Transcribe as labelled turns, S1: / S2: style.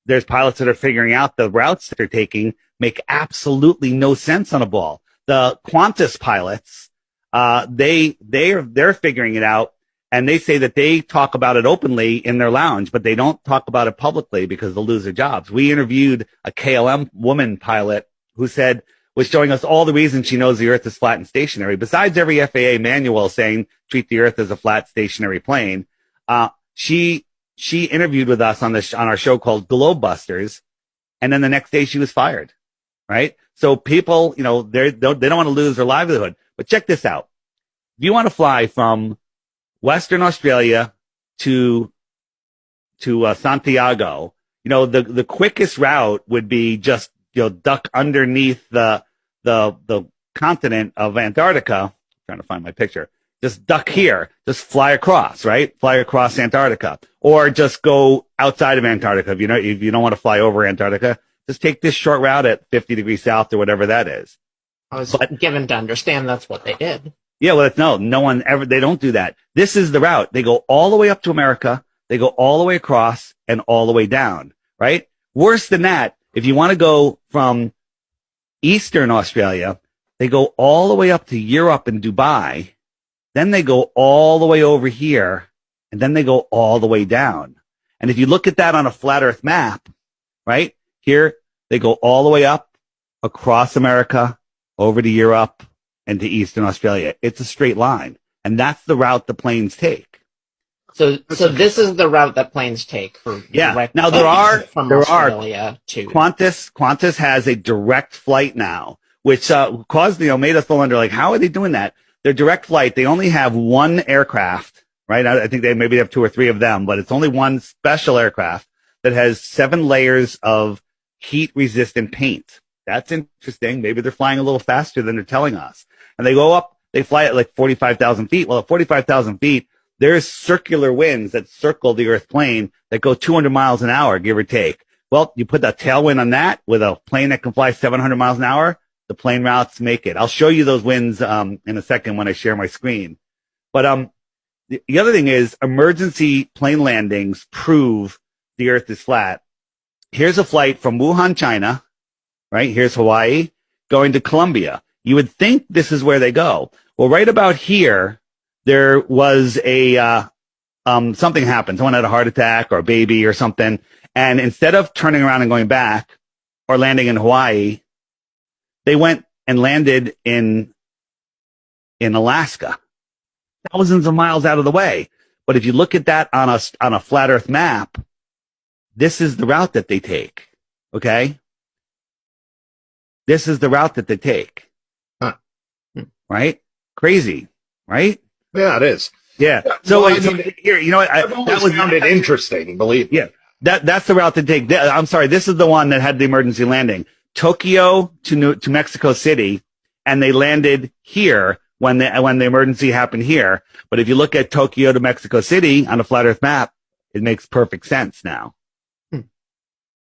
S1: there's pilots that are figuring out the routes that they're taking make absolutely no sense on a ball. The Qantas pilots, they're figuring it out, and they say that they talk about it openly in their lounge, but they don't talk about it publicly because they'll lose their jobs. We interviewed a KLM woman pilot who was showing us all the reasons she knows the Earth is flat and stationary. Besides every FAA manual saying treat the Earth as a flat stationary plane, she interviewed with us on our show called Globebusters, and then the next day she was fired. Right? So people, they don't want to lose their livelihood. But check this out. If you want to fly from Western Australia to Santiago, the quickest route would be just, duck underneath the continent of Antarctica. I'm trying to find my picture. Just duck here. Just fly across, right? Fly across Antarctica. Or just go outside of Antarctica. If you don't want to fly over Antarctica, just take this short route at 50 degrees south or whatever that is.
S2: I was given to understand that's what they did.
S1: Yeah, well, no one ever, they don't do that. This is the route. They go all the way up to America. They go all the way across and all the way down, right? Worse than that, if you want to go from Eastern Australia, they go all the way up to Europe and Dubai. Then they go all the way over here, and then they go all the way down. And if you look at that on a flat Earth map, right, here, they go all the way up across America, over to Europe, and to Eastern Australia. It's a straight line. And that's the route the planes take.
S2: So this is the route that planes take for direct
S1: now
S2: from Australia to
S1: Qantas has a direct flight now, which caused made us all wonder, like, how are they doing that? Their direct flight, they only have one aircraft, right? I think they maybe have 2 or 3 of them, but it's only one special aircraft that has 7 layers of heat resistant paint. That's interesting. Maybe they're flying a little faster than they're telling us. And they go up, they fly at like 45,000 feet. Well, at 45,000 feet, there's circular winds that circle the Earth plane that go 200 miles an hour, give or take. Well, you put that tailwind on that with a plane that can fly 700 miles an hour, the plane routes make it. I'll show you those winds in a second when I share my screen. But the other thing is emergency plane landings prove the Earth is flat. Here's a flight from Wuhan, China, right? Here's Hawaii, going to Colombia. You would think this is where they go. Well, right about here, there was something happened. Someone had a heart attack or a baby or something. And instead of turning around and going back or landing in Hawaii, they went and landed in Alaska, thousands of miles out of the way. But if you look at that on a flat Earth map, this is the route that they take. Okay? This is the route that they take.
S3: Huh.
S1: Right? Crazy, right?
S3: Yeah, it is.
S1: Yeah. So here, you know what?
S3: That was found it interesting, believe me.
S1: Yeah. That's the route to take. I'm sorry. This is the one that had the emergency landing. Tokyo to Mexico City, and they landed here when the emergency happened here. But if you look at Tokyo to Mexico City on a flat Earth map, it makes perfect sense now.